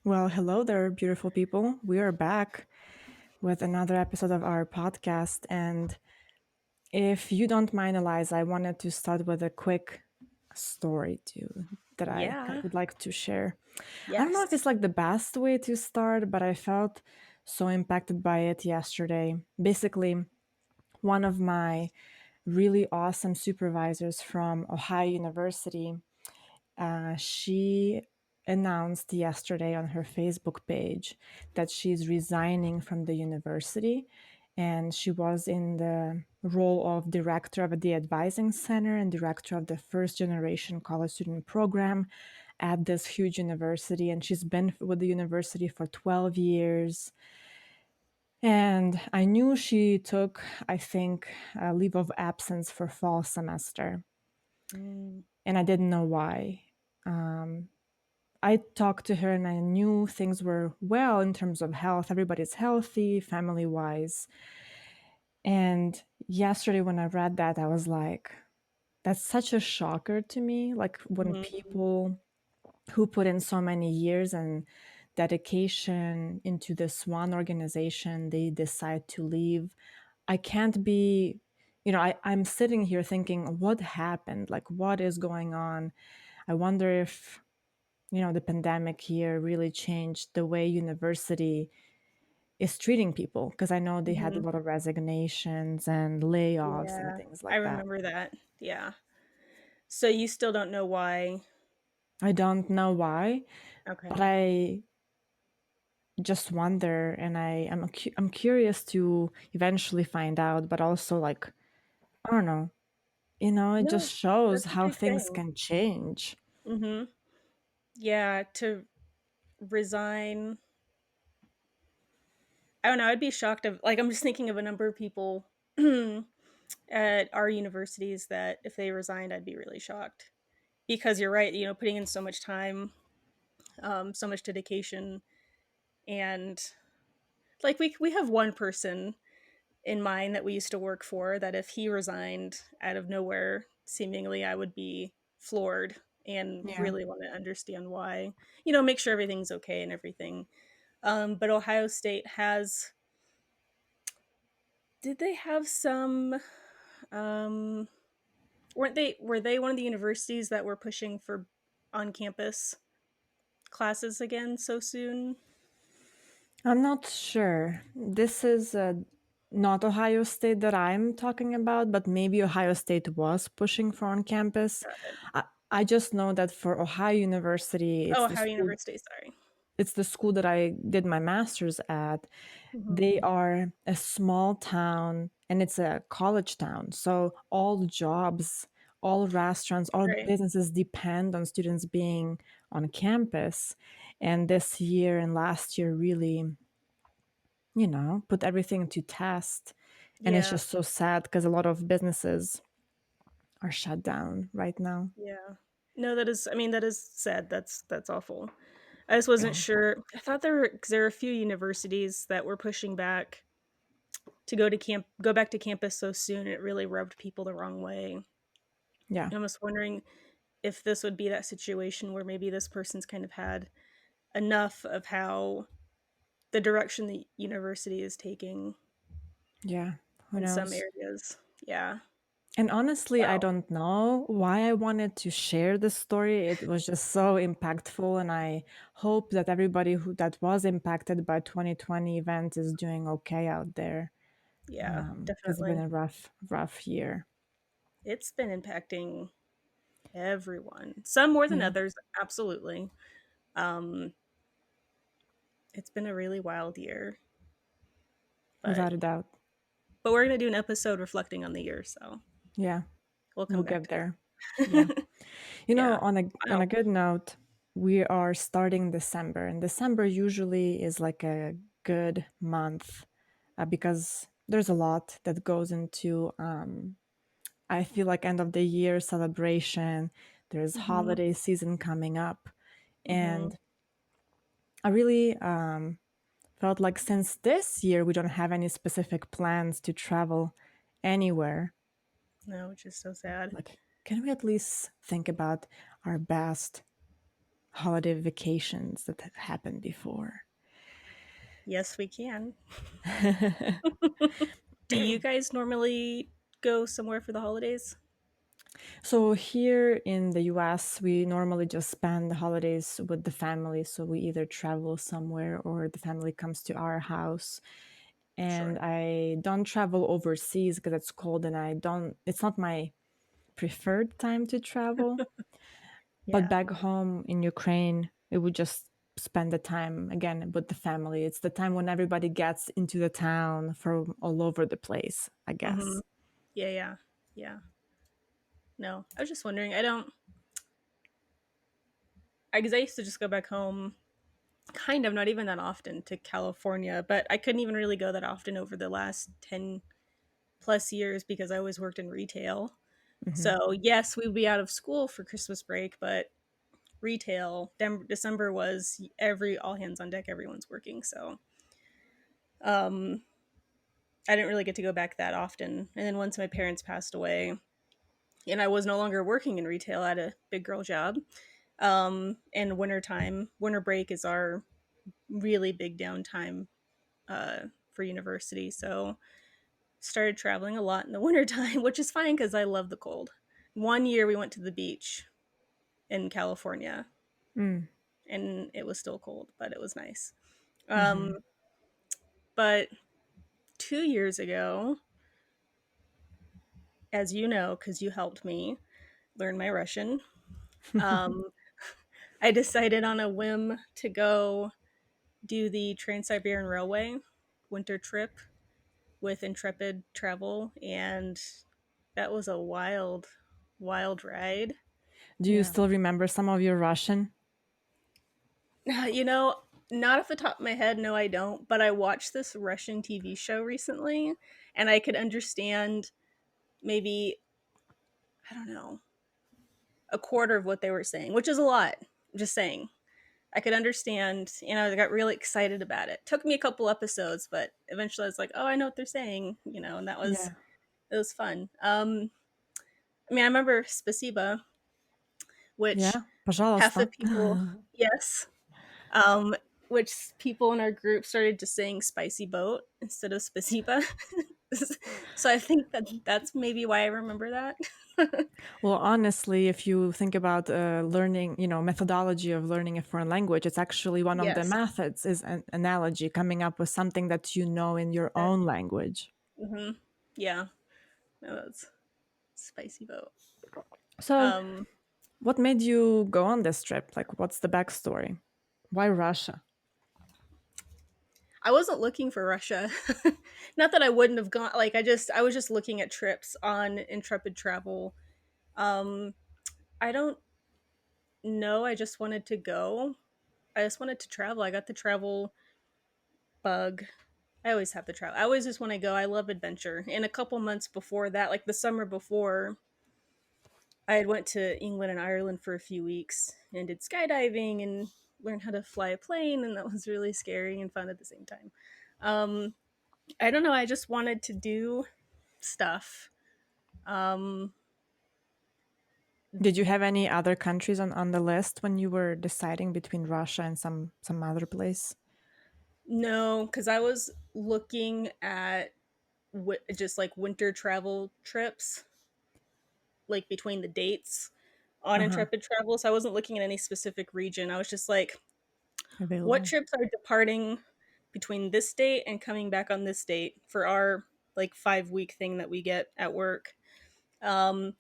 Well, hello there, beautiful people. We are back with another episode of our podcast. And if you don't mind, Eliza, I wanted to start with a quick story too that I Yeah. would like to share. I don't know if Yes. it's like the best way to start, but I felt so impacted by it yesterday. Basically, one of my really awesome supervisors from Ohio University, she announced yesterday on her Facebook page that she's resigning from the university. And she was in the role of director of the advising center and director of the first generation college student program at this huge university. And she's been with the university for 12 years. And I knew she took, I think, a leave of absence for fall semester. Mm, And I didn't know why. I talked to her and I knew things were well in terms of health. Everybody's healthy, family wise. And yesterday, when I read that, I was like, that's such a shocker to me. Like when mhm. people who put in so many years and dedication into this one organization, they decide to leave. I can't be, I'm sitting here thinking, what happened? Like, what is going on? I wonder if the pandemic here really changed the way university is treating people because I know they had a Mhm. lot of resignations and layoffs and Yeah. things I like that. remember that. Yeah. So you still don't know why? I don't know why, but Okay. I just wonder, and I'm curious to eventually find out, but also like I don't know, it just No, shows that's a how big things thing. can change. Mhm. Yeah, to resign. I don't know, I'd be shocked of like I'm just thinking of a number of people at our universities that if they resigned, I'd be really shocked. Because you're right, putting in so much time, so much dedication, and like we have one person in mind that we used to work for that if he resigned out of nowhere, seemingly I would be floored and Yeah. really want to understand why. Make sure everything's okay and everything. But Ohio State has did they have some um were they one of the universities that were pushing for on campus classes again so soon? I'm not sure. This is not Ohio State that I'm talking about, but maybe Ohio State was pushing for on campus. Got it. I just know that for Ohio University, Oh, Ohio University, sorry. it's the school that I did my master's at. Hmm. They are a small town and it's a college town. So all jobs, all restaurants, all Right. businesses depend on students being on campus. And this year and last year really put everything to test. And it's Yeah. just so sad because a lot of businesses are shut down right now. Yeah. No, that is, I mean, that is sad. That's awful. I just wasn't Yeah. sure. I thought there were, because there were a few universities that were pushing back to go back to campus so soon. It really rubbed people the wrong way. Yeah. I'm just wondering if this would be that situation where maybe this person's kind of had enough of how the direction the university is taking Yeah. Who in some knows? areas. Yeah. And honestly, I Wow. don't know why I wanted to share this story. It was just so impactful. And I hope that everybody that was impacted by 2020 event is doing okay out there. Yeah, 'Cause it's been definitely. a rough year. It's been impacting everyone. Some more than Yeah. others, absolutely. Um, it's been a really wild year, but Without a doubt. we're gonna do an episode reflecting on the year, so Yeah. we'll come We'll back get to there. Yeah. that. Yeah. On a Wow. good note, we are starting December, and December usually is like a good month because there's a lot that goes into. I feel like end of the year celebration. There's Mhm. holiday season coming up, Mhm. and I really felt like since this year we don't have any specific plans to travel anywhere. No, which is so sad. Like, can we at least think about our best holiday vacations that have happened before. Yes, we can. Do you guys normally go somewhere for the holidays? So here in the US, we normally just spend the holidays with the family. So we either travel somewhere or the family comes to our house. And Sure. I don't travel overseas because it's cold and it's not my preferred time to travel. But Yeah. back home in Ukraine, it would just spend the time again with the family. It's the time when everybody gets into the town from all over the place, I Mm-hmm. guess. Yeah, yeah, yeah. No, I was just wondering. I don't, because I used to just go back home, kind of not even that often to California, but I couldn't even really go that often over the last 10 plus years because I always worked in retail. Hmm. So, yes, we would be out of school for Christmas break, but retail, December was every all hands on deck, everyone's working. So, um, I didn't really get to go back that often. And then once my parents passed away and I was no longer working in retail, I had a big girl job. And winter break is our really big downtime for university. So started traveling a lot in the wintertime, which is fine because I love the cold. One year we went to the beach in California Mm. and it was still cold, but it was nice. Hmm. Um, but 2 years ago, as you know, because you helped me learn my Russian, um, I decided on a whim to go do the Trans-Siberian Railway winter trip with Intrepid Travel, and that was a wild, wild ride. Do you Yeah. still remember some of your Russian? You know, not off the top of my head, no, I don't. But I watched this Russian TV show recently, and I could understand maybe, I don't know, a quarter of what they were saying, which is a lot. I'm just saying. I could understand, I got really excited about it. Took me a couple episodes, but eventually I was like, oh, I know what they're saying, and Yeah. it was fun. I mean, I remember Spasiba, which Yeah. half the Пожалуйста. people, yes, um, which people in our group started to sing "Spicy Boat" instead of "Spasiba." So I think that's maybe why I remember that. Well, honestly, if you think about learning, methodology of learning a foreign language, it's actually one of the Yes, methods is an analogy, coming up with something that you know in your own exactly. language. Hmm. Yeah, no, that's "Spicy Boat." So, Um, what made you go on this trip? Like, what's the backstory? Why Russia? I wasn't looking for Russia. Not that I wouldn't have gone. Like I was just looking at trips on Intrepid Travel. Um, I don't know. I just wanted to go. I just wanted to travel. I got the travel bug. I always have to travel. I always just want to go. I love adventure. And a couple months before that, like the summer before, I had went to England and Ireland for a few weeks and did skydiving and learned how to fly a plane, and that was really scary and fun at the same time. Um, I don't know. I just wanted to do stuff. Um, Did you have any other countries on the list when you were deciding between Russia and some other place? no, because I was looking at just like winter travel trips, like between the dates on Uh-huh. Intrepid Travel. So I wasn't looking at any specific region. I was just like, what Available. trips are departing between this date and coming back on this date for our like 5 week thing that we get at work? Um,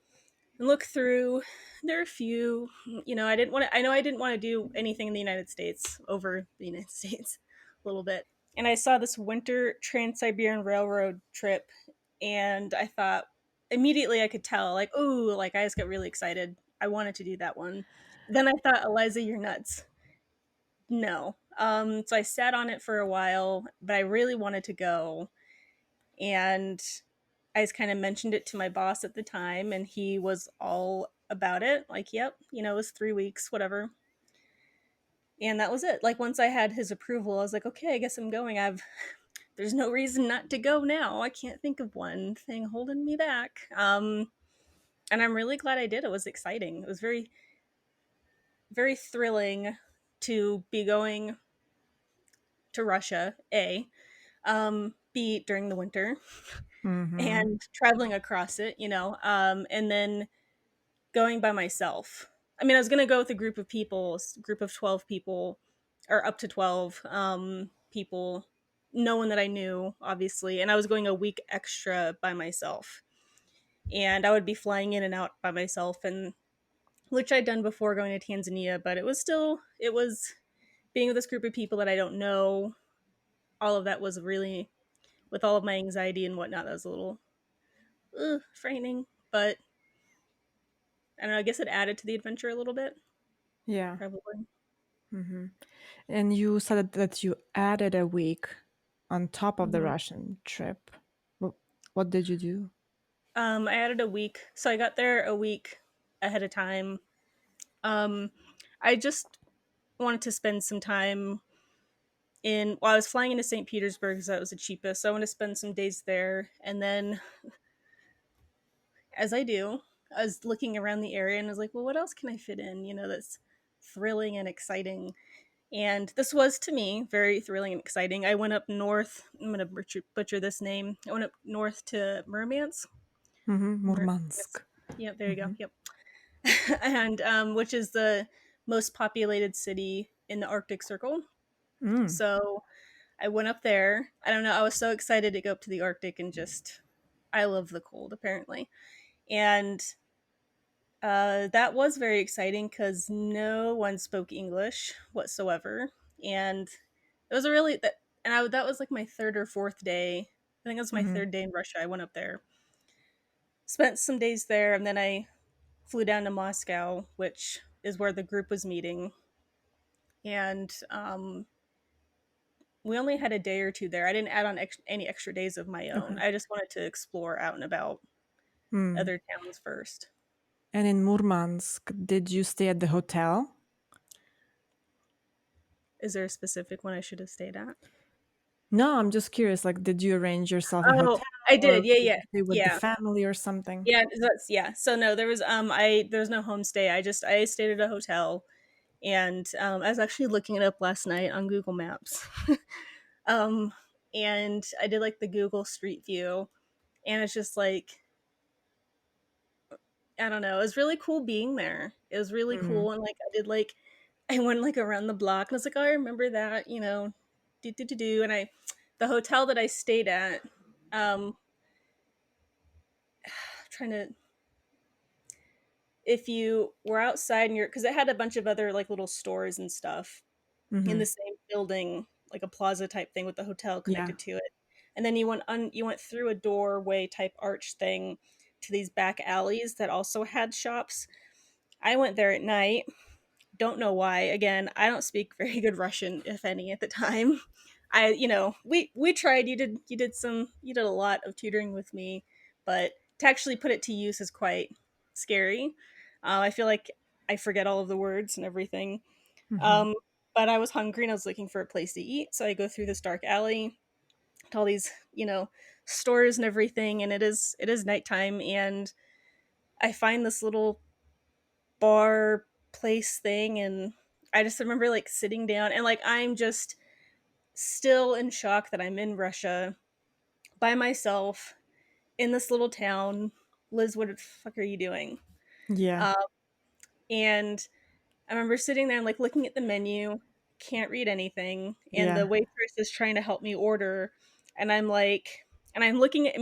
and look through. There are a few. I didn't want to. I know I didn't want to do anything in the United States over the United States a little bit. And I saw this winter Trans-Siberian Railroad trip, and I thought immediately I could tell, like, oh, like I just got really excited. I wanted to do that one. Then I thought, Eliza, you're nuts. No. So I sat on it for a while, but I really wanted to go. And I just kind of mentioned it to my boss at the time, and he was all about it. Like, yep, it was 3 weeks, whatever. And that was it. Like, once I had his approval, I was like, okay, I guess I'm going. There's no reason not to go now. I can't think of one thing holding me back. And I'm really glad I did. It was exciting. It was very, very thrilling to be going to Russia, A, B, during the winter, Mm-hmm. and traveling across it, and then going by myself. I mean, I was going to go with a group of people, group of 12 people, or up to 12 people, no one that I knew, obviously, and I was going a week extra by myself. And I would be flying in and out by myself, and which I'd done before going to Tanzania, but it was being with this group of people that I don't know. All of that was really, with all of my anxiety and whatnot, that was a little frightening, but I don't know, I guess it added to the adventure a little bit, Yeah. probably. Mm-hmm. And you said that you added a week on top of the Mhm. Russian trip. Wh- What did you do? I added a week, so I got there a week ahead of time. Um, I just wanted to spend some time I was flying into St. Petersburg because that was the cheapest. So I want to spend some days there, and then, as I do, I was looking around the area and I was like, well, what else can I fit in? That's thrilling and exciting. And this was, to me, very thrilling and exciting. I went up north. I'm going to butcher this name. I went up north to Murmansk. Mm-hmm. Yes. Murmansk. Yep, there you go. Mm-hmm. Yep. And which is the most populated city in the Arctic Circle. Mm. So I went up there. I don't know. I was so excited to go up to the Arctic and I love the cold, apparently. And that was very exciting because no one spoke English whatsoever. And it was a really, that was like my third or fourth day. I think it was my Mm-hmm. third day in Russia. I went up there, spent some days there, and then I flew down to Moscow, which is where the group was meeting. And we only had a day or two there. I didn't add on any extra days of my own. Okay. I just wanted to explore out and about Mm. other towns first. And in Murmansk, did you stay at the hotel? Is there a specific one I should have stayed at? No, I'm just curious. Like, did you arrange yourself a Oh, hotel I or did. Yeah, did yeah, you stay with the yeah, family or something? yeah. Yeah. So no, there was no homestay. I stayed at a hotel, and I was actually looking it up last night on Google Maps. um, and I did like the Google Street View, and it's just like, I don't know. It was really cool being there. It was really Mm. cool, and like I went like around the block, and I was like, oh, I remember that, do do do do. And the hotel that I stayed at, trying to, if you were outside and because it had a bunch of other like little stores and stuff in Mm-hmm. the same building, like a plaza type thing with the hotel Yeah. connected to it. And then you went through a doorway type arch thing to these back alleys that also had shops. I went there at night. Don't know why. Again, I don't speak very good Russian, if any, at the time. We tried. You did a lot of tutoring with me, but to actually put it to use is quite scary. I feel like I forget all of the words and everything. Mm-hmm. Um, but I was hungry and I was looking for a place to eat, so I go through this dark alley to all these, stores and everything, and it is nighttime, and I find this little bar place thing, and I just remember like sitting down and like I'm just still in shock that I'm in Russia by myself in this little town. Liz, what the fuck are you doing? Yeah. Um, and I remember sitting there and like looking at the menu, can't read anything, and the Yeah. waitress is trying to help me order, and I'm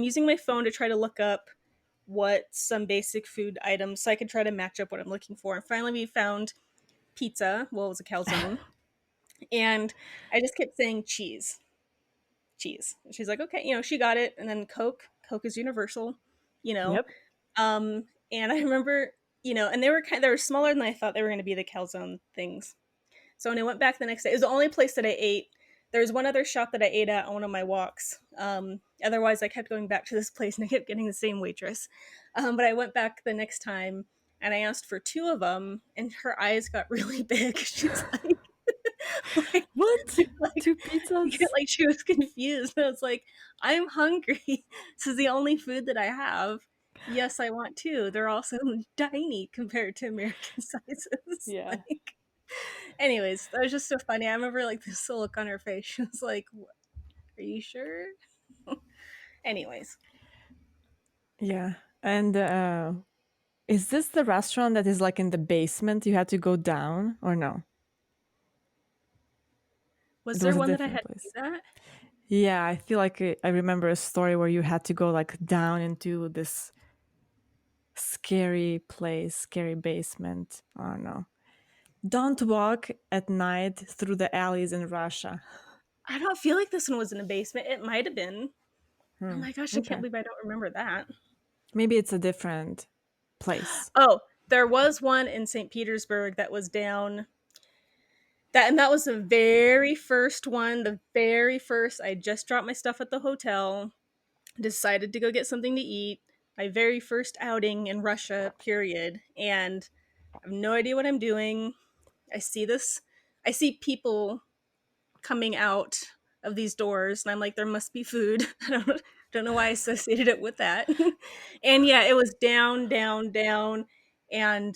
using my phone to try to look up what some basic food items so I could try to match up what I'm looking for. And finally we found pizza. Well, it was a calzone. And I just kept saying cheese, cheese. And she's like, okay, she got it. And then Coke. Coke is universal, you know. Yep. And I remember, and they were smaller than I thought they were going to be, the calzone things. So when I went back the next day, it was the only place that I ate. There was one other shop that I ate at on one of my walks. Otherwise, I kept going back to this place and I kept getting the same waitress. But I went back the next time and I asked for two of them, and her eyes got really big. She's like, like, What? like, Two pizzas? like she was confused. I was like, I'm hungry. This is the only food that I have. Yes, I want two. They're also tiny compared to American sizes. Yeah. Like, Anyways, that was just so funny. I remember like this look on her face. She was like, "Are you sure?" Anyways, Yeah. And is this the restaurant that is like in the basement? You had to go down or no? was It there was a one that I different had to do place. that? Yeah, I feel like I remember a story where you had to go like down into this scary place, scary basement. I don't know. Don't walk at night through the alleys in Russia. I don't feel like this one was in a basement. It might have been. Oh Hmm. my gosh, I can't Okay. believe I don't remember that. Maybe it's a different place. Oh, there was one in St. Petersburg that was down that, and that was the very first one. The very first, I just dropped my stuff at the hotel, decided to go get something to eat. My very first outing in Russia, period. And I have no idea what I'm doing. I see this. I see people coming out of these doors, and I'm like, there must be food. I don't know why I associated it with that. And yeah, it was down, down, down. And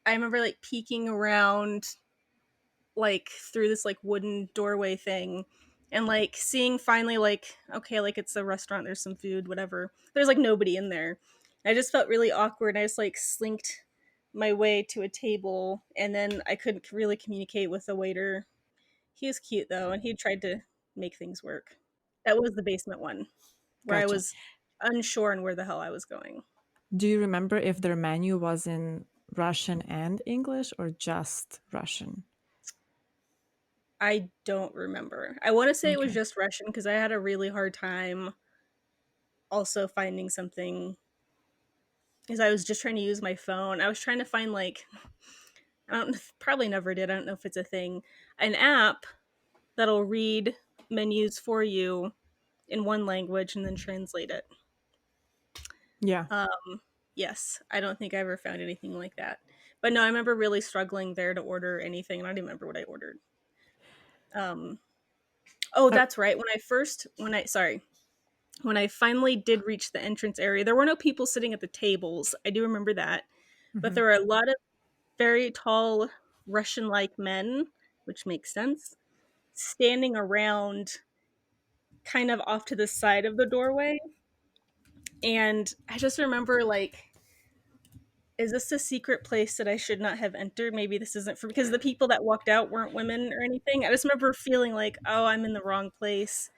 I remember like peeking around like through this like wooden doorway thing and like seeing finally like okay, like it's a restaurant, there's some food, whatever. There's like nobody in there. I just felt really awkward. I just like slinked my way to a table, and then I couldn't really communicate with the waiter. He was cute though, and he tried to make things work. That was the basement one where I Gotcha. was unsure on where the hell I was going. Do you remember if their menu was in Russian and English or just Russian? I don't remember. I want to say it was Okay. just Russian because I had a really hard time also finding something because I was just trying to use my phone. I was trying to find like I don't probably never did. I don't know if it's a thing. An app that'll read menus for you in one language and then translate it. Yeah. Yes, I don't think I ever found anything like that. But no, I remember really struggling there to order anything, and I don't remember what I ordered. Um, oh, Uh, that's right. When I finally did reach the entrance area, there were no people sitting at the tables. I do remember that, but mhm. there were a lot of very tall Russian-like men, which makes sense, standing around kind of off to the side of the doorway. And I just remember like, is this a secret place that I should not have entered? Maybe this isn't for because the people that walked out weren't women or anything. I just remember feeling like, oh, I'm in the wrong place.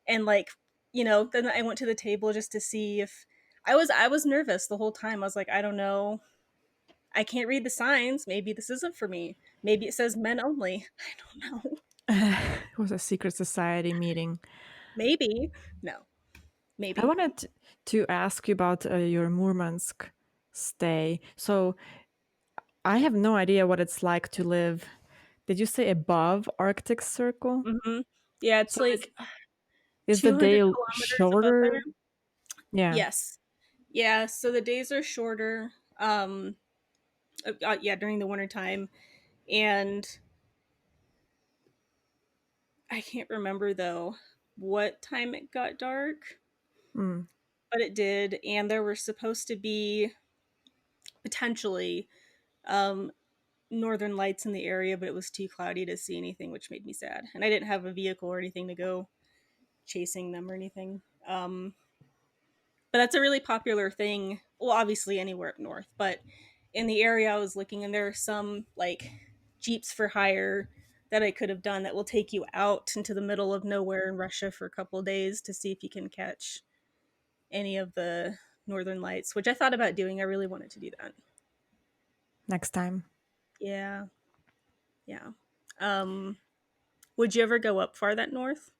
And like, then I went to the table just to see if I was nervous the whole time. I was like, I don't know. I can't read the signs. Maybe this isn't for me. Maybe it says men only. I don't know. It was a secret society meeting. Maybe. No. I Maybe. wanted to ask you about your Murmansk stay. So I have no idea what it's like to live. Did you say above Arctic Circle? Mhm. Yeah, it's So like is the 200 day kilometers above there. shorter? Yeah. Yes. Yeah, so the days are shorter. Yeah, during the winter time, and I can't remember though what time it got dark, Mm. but it did, and there were supposed to be potentially um northern lights in the area, but it was too cloudy to see anything, which made me sad. And I didn't have a vehicle or anything to go chasing them or anything. But that's a really popular thing. Well, obviously anywhere up north, but in the area I was looking, and there are some like jeeps for hire that I could have done that will take you out into the middle of nowhere in Russia for a couple of days to see if you can catch any of the northern lights, which I thought about doing. I really wanted to do that. Next time. Yeah, yeah. Um, would you ever go up far that north?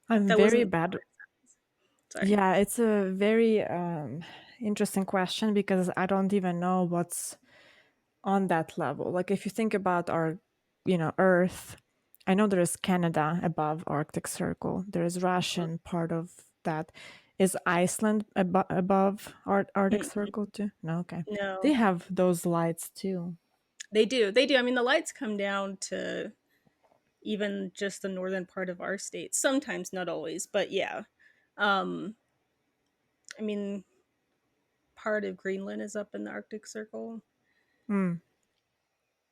I'm That very wasn't bad. sorry. Yeah, it's a very interesting question because I don't even know what's on that level. Like if you think about our, Earth, I know there is Canada above Arctic Circle. There is Russian part of that. Is Iceland above Arctic Mm-mm. Circle too? No, okay. They No, have those lights too. they do. They do. I mean, the lights come down to even just the northern part of our state. Sometimes, not always, but yeah. Um, I mean, part of Greenland is up in the Arctic Circle. Mm,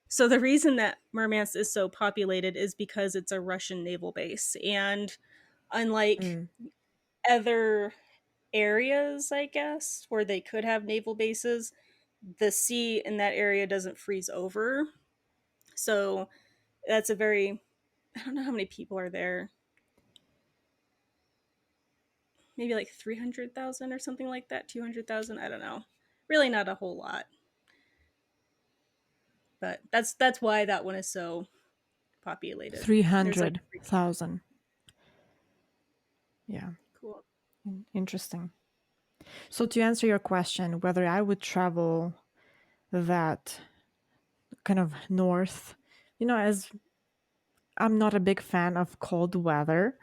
So the reason that Murmansk is so populated is because it's a Russian naval base, and unlike mm. other areas, I guess, where they could have naval bases, the sea in that area doesn't freeze over. So that's a very, I don't know how many people are there. Maybe like 300,000 or something like that, 200,000, I don't know. Really not a whole lot. But that's why that one is so populated. There's like 300,000. Yeah, cool. interesting. So to answer your question, whether I would travel that kind of north, as I'm not a big fan of cold weather,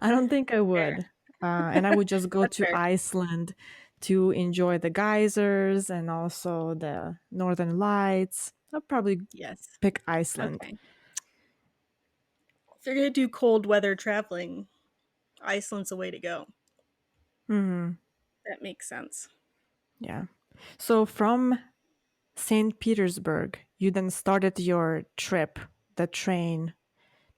I don't think I Fair. would. And I would just go That's to fair. Iceland to enjoy the geysers and also the northern lights. I'll probably Yes. pick Iceland. Okay. If you're gonna do cold weather traveling, Iceland's the way to go. Hmm. That makes sense. Yeah. So from St. Petersburg, you then started your trip, the train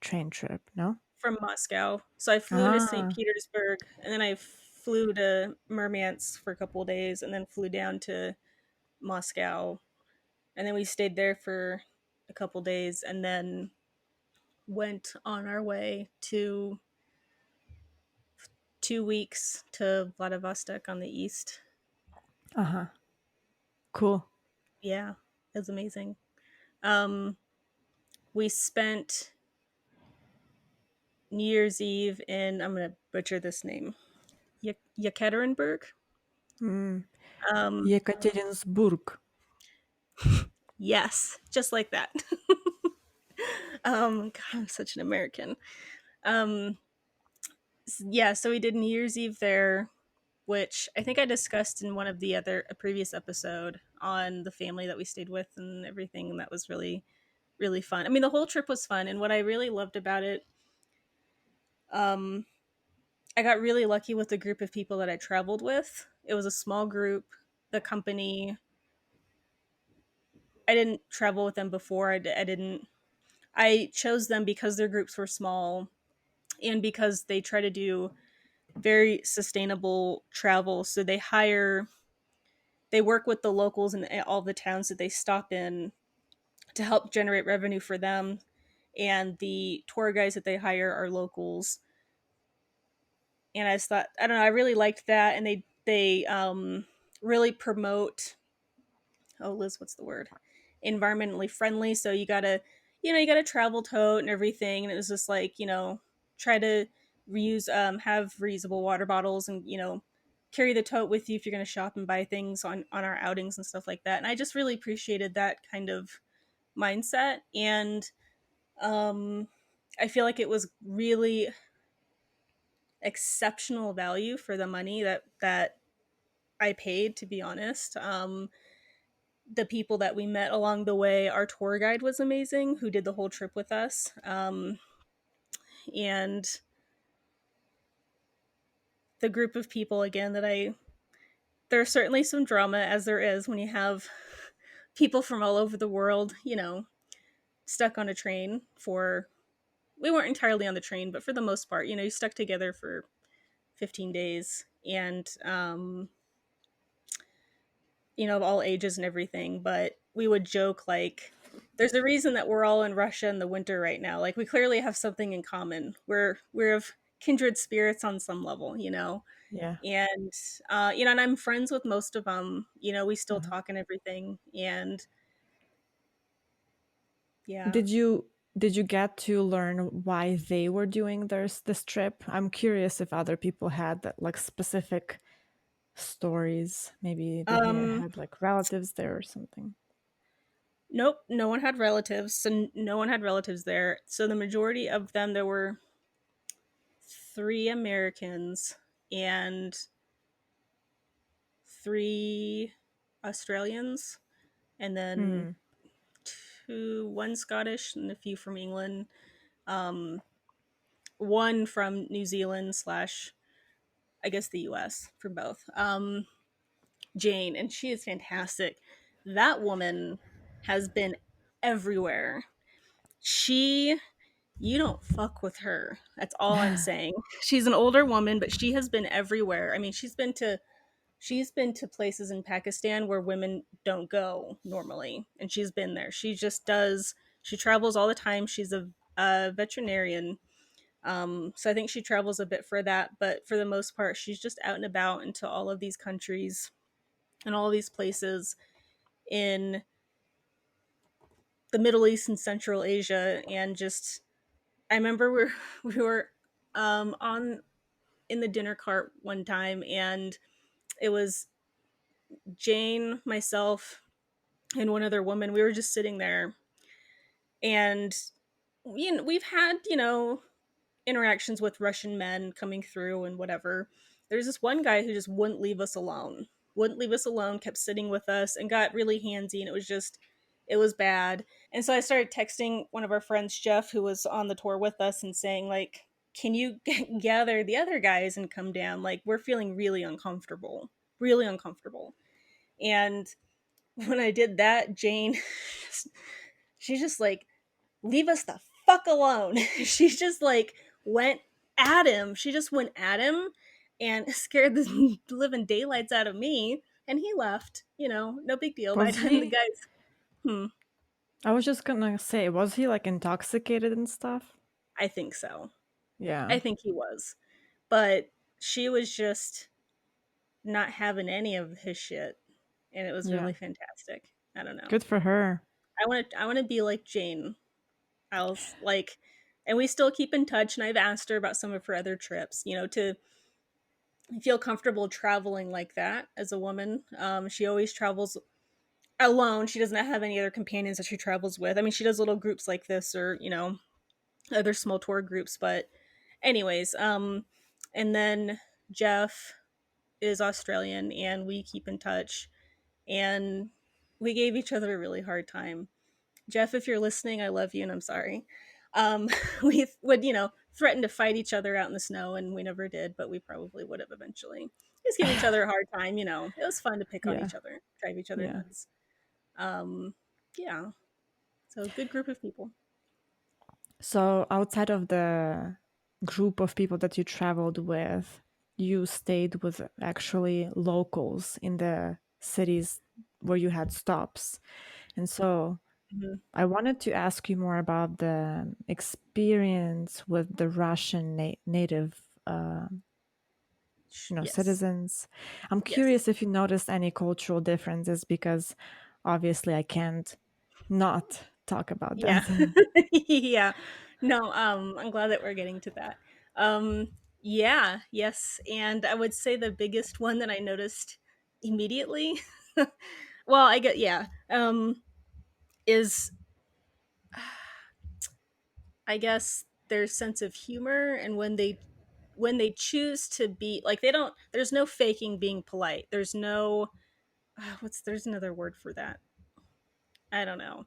trip, no? From Moscow. So I flew to St. Ah, Petersburg, and then I flew to Murmansk for a couple of days, and then flew down to Moscow, and then we stayed there for a couple days, and then went on our way to 2 weeks to Vladivostok on the east. uh-huh. Cool. Yeah, it was amazing. Um, we spent New Year's Eve in, I'm gonna butcher this name, Yekaterinburg. Mm. Um, Yekaterinburg. yes, just like that. God, I'm such an American. Um, yeah, so we did New Year's Eve there, which I think I discussed in one of the other a previous episode on the family that we stayed with and everything, and that was really really fun. I mean, the whole trip was fun, and what I really loved about it, um, I got really lucky with the group of people that I traveled with. It was a small group. The company, I didn't travel with them before. I didn't. I chose them because their groups were small and because they try to do very sustainable travel. So they work with the locals in all the towns that they stop in to help generate revenue for them. And the tour guides that they hire are locals. And I just thought, I don't know, I really liked that. And they really promote, oh, Liz, what's the word? Environmentally friendly. So you gotta travel tote and everything. And it was just like, try to have reusable water bottles and, carry the tote with you if you're going to shop and buy things on our outings and stuff like that. And I just really appreciated that kind of mindset. And um, I feel like it was really exceptional value for the money that I paid, to be honest. The people that we met along the way, our tour guide was amazing, who did the whole trip with us. And the group of people, again, there's certainly some drama, as there is when you have people from all over the world, stuck on a train for, we weren't entirely on the train, but for the most part, you stuck together for 15 days. And, of all ages and everything, but we would joke like, there's a reason that we're all in Russia in the winter right now. Like, we clearly have something in common. We're of kindred spirits on some level, Yeah. and and I'm friends with most of them. We still Uh-huh. talk and everything, and yeah. Did you get to learn why they were doing this trip? I'm curious if other people had that like specific stories. Maybe they Um, had like relatives there or something. nope, no one had relatives, so no one had relatives there. So the majority of them, there were 3 Americans and 3 Australians, and then Hmm. one Scottish and a few from England, um, one from New Zealand slash I guess the U.S. for both. Jane, and she is fantastic. That woman has been everywhere. She You don't fuck with her. That's all I'm saying. She's an older woman, but she has been everywhere. I mean, she's been to places in Pakistan where women don't go normally, and she's been there. She just does. She travels all the time. She's a veterinarian, so I think she travels a bit for that. But for the most part, she's just out and about into all of these countries and all of these places in the Middle East and Central Asia, and just I remember we were on in the dinner cart one time, and it was Jane, myself, and one other woman. We were just sitting there, and we've had interactions with Russian men coming through and whatever. There's this one guy who just wouldn't leave us alone. Wouldn't leave us alone, kept sitting with us and got really handsy, and it was bad. And so I started texting one of our friends, Jeff, who was on the tour with us, and saying, like, can you gather the other guys and come down? Like, we're feeling really uncomfortable. Really uncomfortable. And when I did that, Jane, she's just like, leave us the fuck alone. She just like went at him. She just went at him and scared the living daylights out of me. And he left. No big deal. By Was the time the he? guys, I was just gonna say, was he like intoxicated and stuff? I think so. Yeah, I think he was. But she was just not having any of his shit. And it was yeah. really fantastic. I don't know. Good for her. I want to be like Jane. Else like, and we still keep in touch, and I've asked her about some of her other trips, to feel comfortable traveling like that as a woman. She always travels alone. She doesn't have any other companions that she travels with. I mean, she does little groups like this, or other small tour groups, but anyways, and then Jeff is Australian, and we keep in touch, and we gave each other a really hard time. Jeff, if you're listening, I love you and I'm sorry. Um, we would, threaten to fight each other out in the snow, and we never did, but we probably would have eventually. Just give each other a hard time. It was fun to pick on Yeah, each other, drive each other yeah. nuts. Um, yeah, so good group of people. So outside of the group of people that you traveled with, you stayed with actually locals in the cities where you had stops. And so Mhm. I wanted to ask you more about the experience with the Russian native Yes, citizens. I'm yes, curious if you noticed any cultural differences because obviously I can't not talk about yeah, that. yeah. No, I'm glad that we're getting to that. Yeah, yes, and I would say the biggest one that I noticed immediately, well, I get yeah, is I guess their sense of humor, and when they choose to be like, they don't, there's no faking being polite. There's no there's another word for that. I don't know.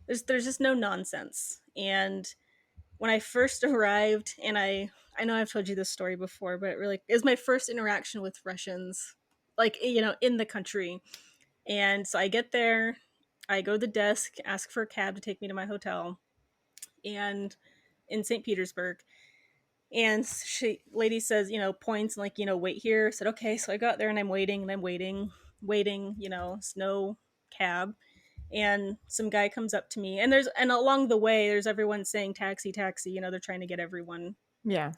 There's just no nonsense. And when I first arrived, and I know I've told you this story before, but it really is my first interaction with Russians, like, in the country. And so I get there, I go to the desk, ask for a cab to take me to my hotel, and in St. Petersburg. And she lady says, points and, like, wait here. I said, okay. So I got there, and I'm waiting, and I'm waiting, it's no cab. And some guy comes up to me, and along the way there's everyone saying taxi, taxi, they're trying to get everyone. Yeah.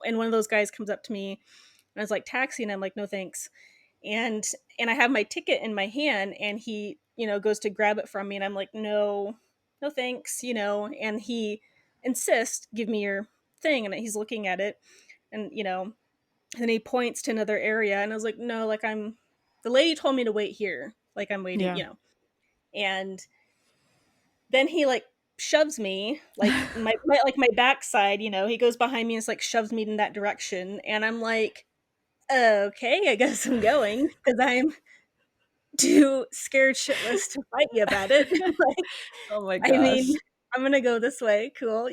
And one of those guys comes up to me, and I was like, taxi, and I'm like, no thanks. And I have my ticket in my hand, and he, goes to grab it from me, and I'm like, no, no thanks, and he insists, give me your thing, and he's looking at it, and then he points to another area, and I was like, no, like, the lady told me to wait here, like, I'm waiting, Yeah. and then he, like, shoves me, like, my backside, he goes behind me and, like, shoves me in that direction, and I'm like, okay, I guess I'm going, because I'm too scared shitless to fight you about it. Like, Oh my I mean, gosh. I'm gonna go this way, cool,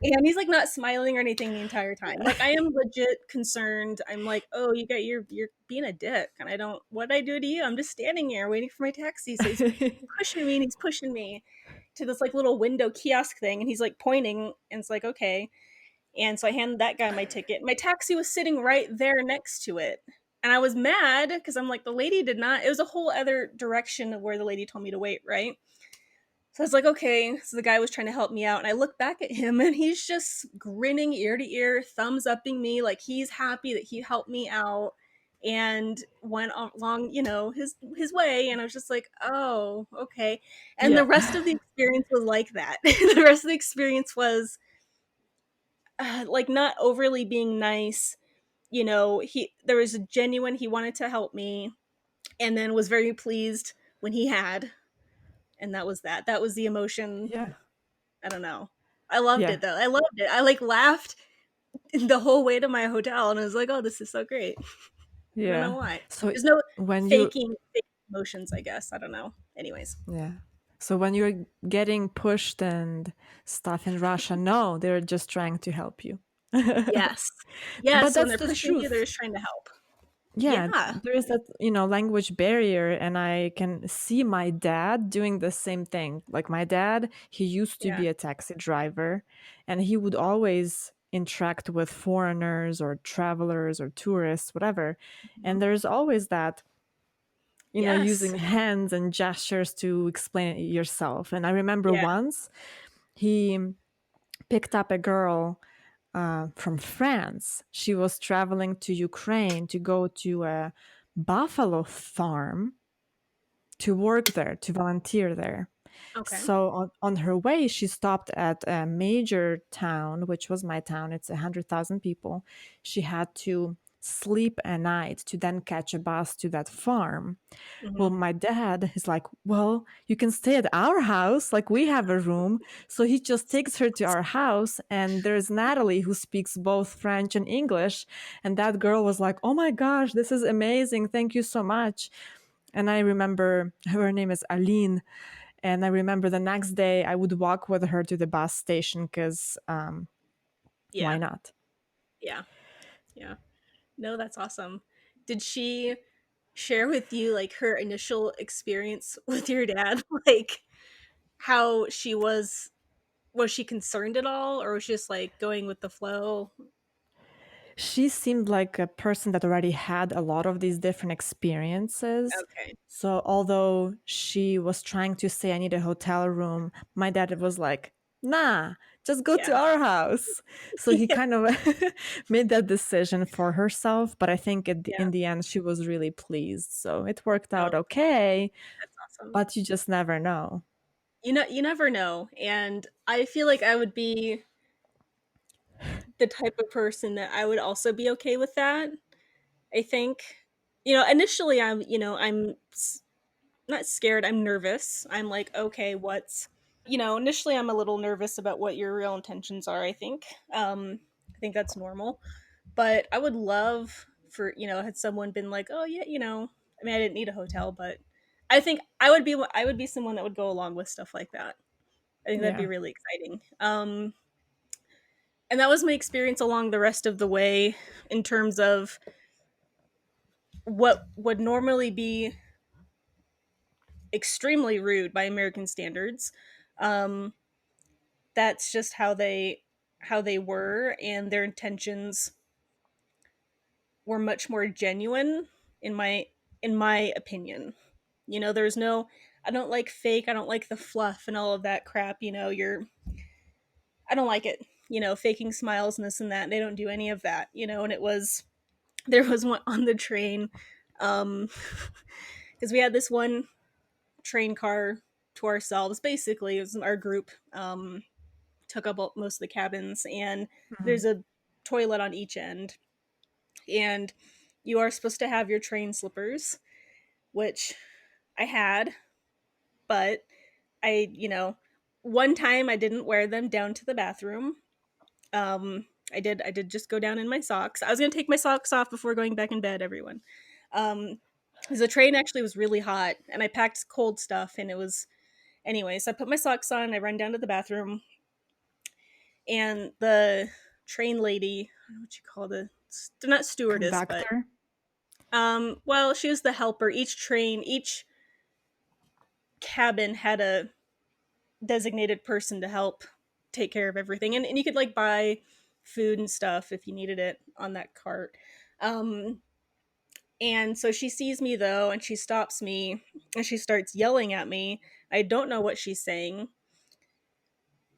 And he's like not smiling or anything the entire time. Like I am legit concerned. I'm like, oh, you're being a dick, and I don't. What did I do to you? I'm just standing here waiting for my taxi. So he's pushing me and he's pushing me to this like little window kiosk thing, and he's like pointing, and it's like okay. And so I handed that guy my ticket. My taxi was sitting right there next to it. And I was mad because I'm like, the lady did not, it was a whole other direction of where the lady told me to wait, right? So I was like, okay. So the guy was trying to help me out. And I look back at him and he's just grinning ear to ear, thumbs upping me like he's happy that he helped me out and went along, his way. And I was just like, oh, okay. And the Yeah. rest of the experience was like that. The rest of the experience was like not overly being nice. He there was a genuine, he wanted to help me and then was very pleased when he had, and that was that. That was the emotion. Yeah. I don't know. I loved Yeah. it though. I loved it. I like laughed the whole way to my hotel and I was like, "Oh, this is so great." I don't know Yeah. why. So There's no when you faking emotions, I guess. I don't know. Anyways. yeah. So when you're getting pushed and stuff in Russia, no, they're just trying to help you. Yes. But Yes, when that's they're the pushing you, they're truth. just trying to help. Yeah, Yeah. there is that, language barrier, and I can see my dad doing the same thing. Like my dad, he used to Yeah. be a taxi driver, and he would always interact with foreigners or travelers or tourists, whatever. Mhm. And there's always that, using Yes. hands and gestures to explain it yourself. And I remember Yeah. once he picked up a girl from France. She was traveling to Ukraine to go to a buffalo farm to work there, to volunteer there. Okay. So on her way, she stopped at a major town, which was my town. It's 100,000 people. She had to sleep a night to then catch a bus to that farm. Well, Mhm. my dad is like, well, you can stay at our house. Like, we have a room. So he just takes her to our house. And there's Natalie who speaks both French and English. And that girl was like, oh my gosh, this is amazing. Thank you so much. And I remember her name is Aline. And I remember the next day I would walk with her to the bus station because why Yeah. not? Yeah. Yeah. No, that's awesome. Did she share with you like her initial experience with your dad? Like how she was she concerned at all or was she just like going with the flow? She seemed like a person that already had a lot of these different experiences. Okay. So although she was trying to say I need a hotel room, my dad was like, nah, just go to Yeah. our house. So he Yeah. kind of made that decision for herself. But I think Yeah. in the end, she was really pleased. So it worked No, out okay, that's awesome. but you just never know. You never know. And I feel like I would be the type of person that I would also be okay with that. I think, initially I'm not scared, I'm nervous. I'm like, okay, initially I'm a little nervous about what your real intentions are, I think. I think that's normal. But I would love for, had someone been like, oh yeah, I mean I didn't need a hotel, but I think I would be someone that would go along with stuff like that. I think that'd be Yeah. really exciting. And that was my experience along the rest of the way in terms of what would normally be extremely rude by American standards. Um, that's just how they were, and their intentions were much more genuine in my opinion. There's no, I don't like fake, I don't like the fluff and all of that crap. I don't like it. Faking smiles and this and that. They don't do any of that. And there was one on the train, um, because we had this one train car to ourselves. Basically, it was our group. Took up most of the cabins, and Mhm. there's a toilet on each end. And you are supposed to have your train slippers, which I had, but one time I didn't wear them down to the bathroom. I did just go down in my socks. I was gonna take my socks off before going back in bed, everyone. Because the train actually was really hot, and I packed cold stuff, and it was anyway. So I put my socks on, I run down to the bathroom, and the train lady, I don't know what you call the, not stewardess, but Conductor. well, she was the helper. Each cabin had a designated person to help take care of everything, and you could like buy food and stuff if you needed it on that cart. Um, and so she sees me though, and she stops me, and she starts yelling at me. I don't know what she's saying,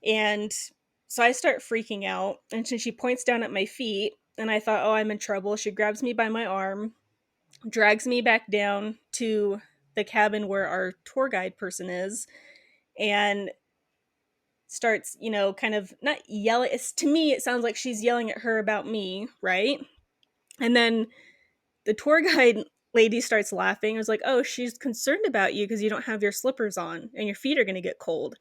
and so I start freaking out. And she points down at my feet, and I thought, oh, I'm in trouble. She grabs me by my arm, drags me back down to the cabin where our tour guide person is, and starts, kind of not yelling. To me, it sounds like she's yelling at her about me, right? And then the tour guide lady starts laughing. I was like, oh, she's concerned about you because you don't have your slippers on and your feet are going to get cold.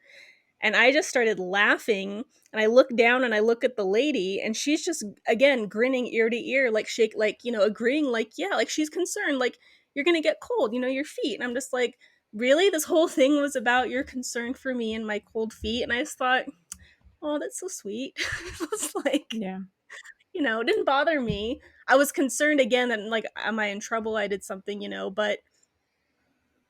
And I just started laughing, and I look down and I look at the lady, and she's just again grinning ear to ear, like shake, like, agreeing, like, yeah, like she's concerned, like you're gonna get cold, your feet. And I'm just like, really, this whole thing was about your concern for me and my cold feet? And I just thought, oh, that's so sweet. It was like, Yeah. it didn't bother me. I was concerned again that, like, am I in trouble? I did something, but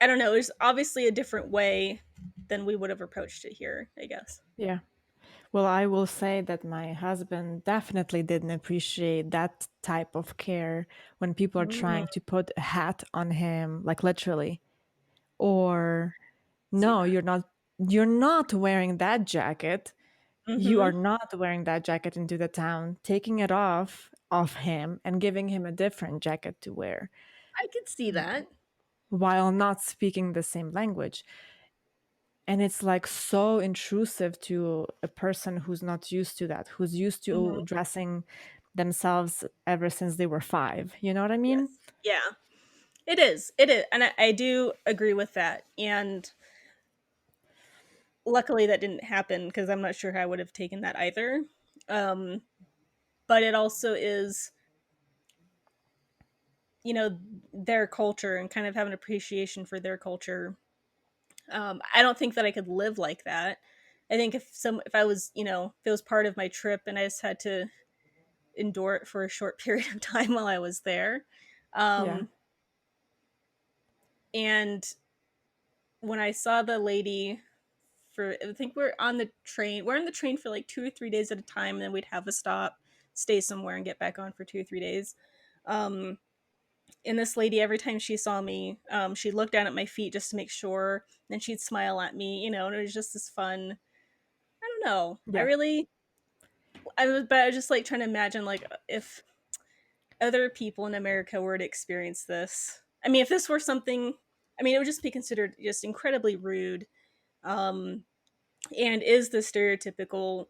I don't know. There's obviously a different way than we would have approached it here, I guess. Yeah. Well, I will say that my husband definitely didn't appreciate that type of care when people are trying Mm, to put a hat on him, like literally. Or see no, that. you're not wearing that jacket. You are Mm-hmm. not wearing that jacket into the town, taking it off him and giving him a different jacket to wear I could see that. while not speaking the same language. And it's like so intrusive to a person who's not used to that, who's used to Hmm. dressing themselves ever since they were 5. You know what I mean? Yes. Yeah. It is. It is. And I do agree with that. And luckily that didn't happen because I'm not sure how I would have taken that either. Um, but it also is, you know, their culture and kind of have an appreciation for their culture. I don't think that I could live like that. I think if I was, if it was part of my trip and I just had to endure it for a short period of time while I was there. Yeah. Um, and when I saw the lady for, I think we're on the train for like 2 or 3 days at a time, and then we'd have a stop, stay somewhere, and get back on for 2 or 3 days. Um, and this lady, every time she saw me, she'd look down at my feet just to make sure, then she'd smile at me, and it was just this fun. I don't know. Yeah. But I was just like trying to imagine like if other people in America were to experience this. I mean, if this were something, I mean, it would just be considered just incredibly rude. Um, and is the stereotypical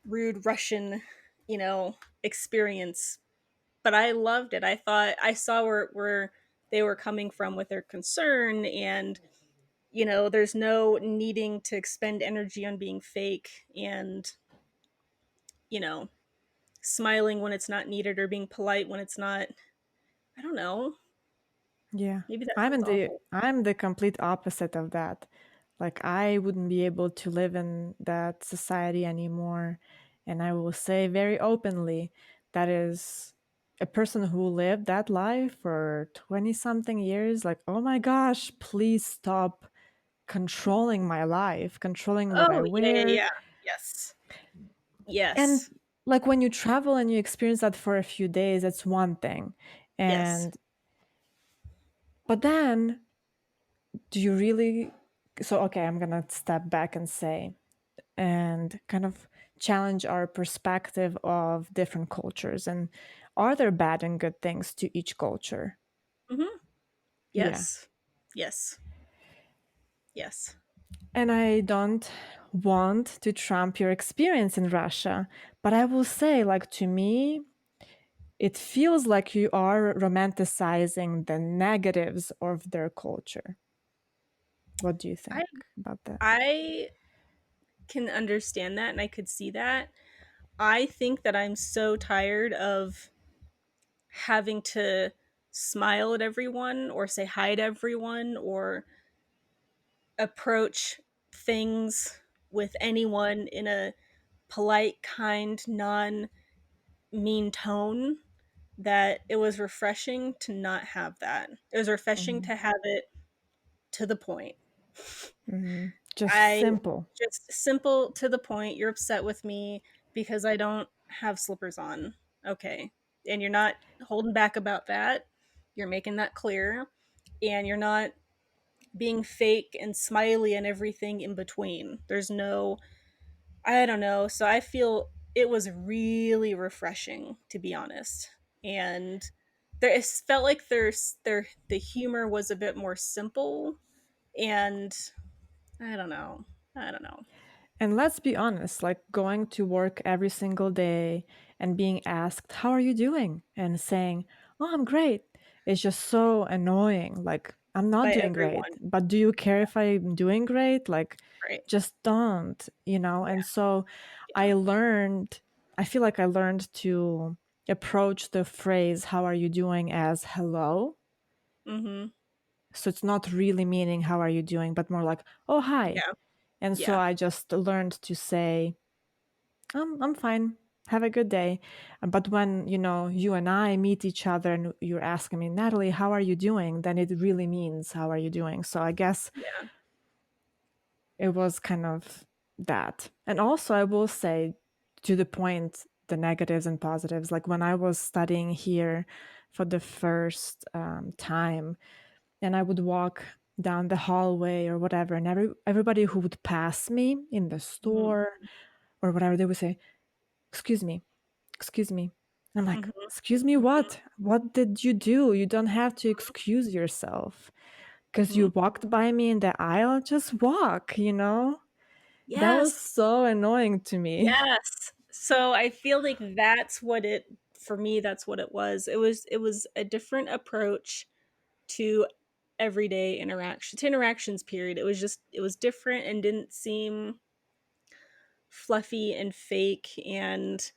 rude Russian, experience. But I loved it. I thought I saw where they were coming from with their concern, and there's no needing to expend energy on being fake, and you know, smiling when it's not needed or being polite when it's not. I don't know. Yeah. Maybe that I'm sounds in the awful. I'm the complete opposite of that. Like I wouldn't be able to live in that society anymore. And I will say very openly that is a person who lived that life for 20 something years, like, oh my gosh, please stop controlling my life, controlling what I Oh, yeah, yeah, wear. yeah. Yes. And Yes. like when you travel and you experience that for a few days, it's one thing. Yes. And but then do you really, so okay, I'm gonna step back and say and kind of challenge our perspective of different cultures, and are there bad and good things to each culture? Mhm. Yeah. Yes. Yes. Yes. And I don't want to trump your experience in Russia, but I will say, like, to me it feels like you are romanticizing the negatives of their culture. What do you I think about that? I can understand that and I could see that. I think that I'm so tired of having to smile at everyone or say hi to everyone or approach things with anyone in a polite, kind, non mean tone that it was refreshing to not have that. It was refreshing Mhm. to have it to the point. Mhm. Just I simple. just simple to the point. You're upset with me because I don't have slippers on. Okay. And you're not holding back about that. You're making that clear. And you're not being fake and smiley and everything in between. There's no, I don't know. So I feel it was really refreshing, to be honest. And it felt like the humor was a bit more simple, and I don't know. I don't know. And let's be honest, like going to work every single day and being asked, "How are you doing?" and saying, "Oh, I'm great," is just so annoying. Like, I'm not By doing great, everyone, but do you care if I'm doing great? Like, right? just don't, you know? Yeah, And so yeah. I learned, I feel like I learned to approach the phrase, "How are you doing?" as hello. Mhm. So it's not really meaning, "How are you doing?" but more like, "Oh, hi." Yeah, And so yeah, I just learned to say, I'm fine. Have a good day." But when, you and I meet each other and you're asking me, "Natalie, how are you doing?" then it really means, "How are you doing?" So I guess yeah. it was kind of that. And also, I will say, to the point, the negatives and positives. Like when I was studying here for the first time, and I would walk down the hallway or whatever, and everybody who would pass me in the Mhm, store or whatever, they would say, "Excuse me, excuse me." I'm like, mhm, "Excuse me, mhm, what? What did you do? You don't have to excuse yourself because you mhm. walked by me in the aisle. Just walk, you know?" That was Yes, so annoying to me. yes. So I feel like that's what it for me. That's what it was. It was a different approach to everyday interaction to interactions. Period. It was different and didn't seem fluffy and fake and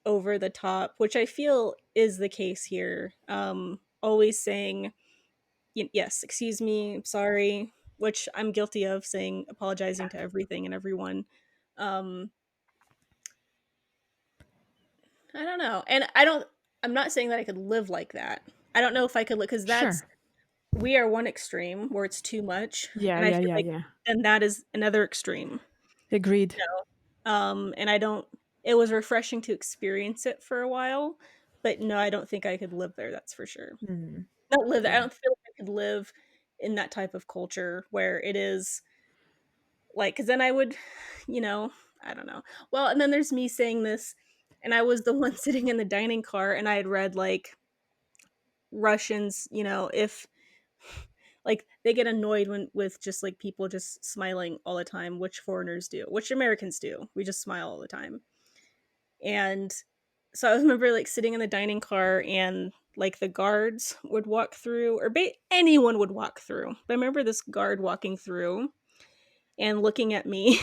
over the top, which I feel is the case here. Always saying, yes, excuse me, I'm sorry, which I'm guilty of saying, apologizing to everything and everyone. Um, I don't know. And I'm not saying that I could live like that. I don't know if I could live, because Sure. we are one extreme where it's too much. Yeah, And I yeah, feel yeah, like, yeah. and that is another extreme. Agreed. And I don't, it was refreshing to experience it for a while, but no, I don't think I could live there. That's for sure. Mhm. Not live there. I Yeah. don't feel like I could live in that type of culture where it is like, because then I would, you know, I don't know. Well, and then there's me saying this, and I was the one sitting in the dining car, and I had read like Russians, if like they get annoyed when with just like people just smiling all the time, which foreigners do, which Americans do. We just smile all the time. And so I remember like sitting in the dining car and like the guards would walk through, or anyone would walk through. But I remember this guard walking through and looking at me.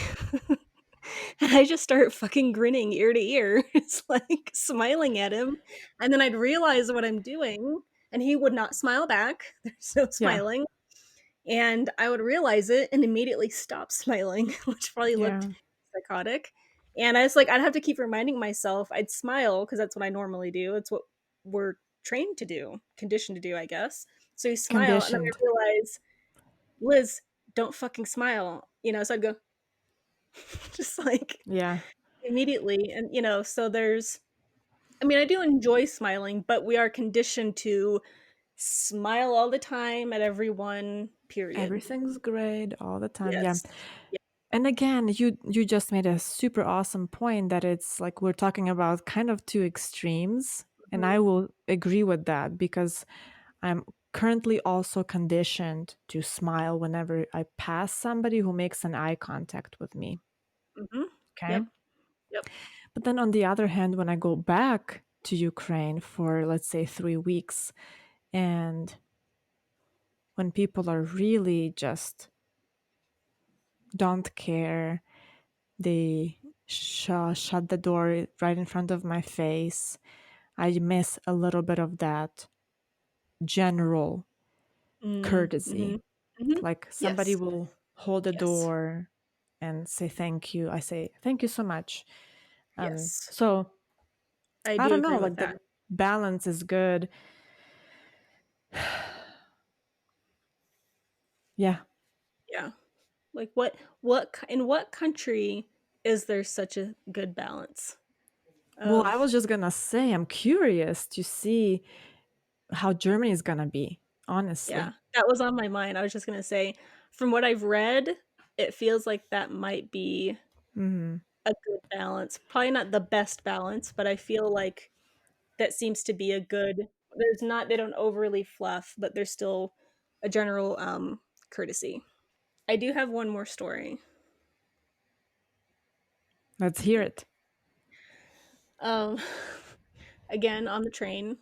And I just start fucking grinning ear to ear. It's like smiling at him. And then I'd realize what I'm doing, and he would not smile back. There's no Yeah. smiling. And I would realize it and immediately stop smiling, which probably looked Yeah. psychotic. And I was like, I'd have to keep reminding myself I'd smile because that's what I normally do. It's what we're trained to do, conditioned to do, I guess. So you smile, and then I Conditioned. realize, Liz, don't fucking smile. So I'd go, just like Yeah. immediately. And, so I mean, I do enjoy smiling, but we are conditioned to smile all the time at everyone, period. Everything's great all the time. Yeah. Yes. Yeah. And again, you just made a super awesome point that it's like we're talking about kind of two extremes. And Mhm. I will agree with that because I'm currently also conditioned to smile whenever I pass somebody who makes an eye contact with me. Mhm. Okay. Yep. Yep. But then on the other hand, when I go back to Ukraine for, let's say, 3 weeks, and when people are really just don't care, they shut the door right in front of my face, I miss a little bit of that general Mm, courtesy. mhm. Mhm. Like somebody Yes. will hold the Yes. door and say thank you. I say thank you so much. Yes, So I I do don't know, agree with like that. the balance is good. Yeah. Yeah. Like in what country is there such a good balance Well, I of was just gonna say, I'm curious to see how Germany is gonna be, yeah, honestly. that was on my mind. I was just going to say from what I've read, it feels like that might be Hmm. a good balance. Probably not the best balance, but I feel like that seems to be a good there's not they don't overly fluff, but there's still a general courtesy. I do have one more story. Let's hear it. Um again on the train,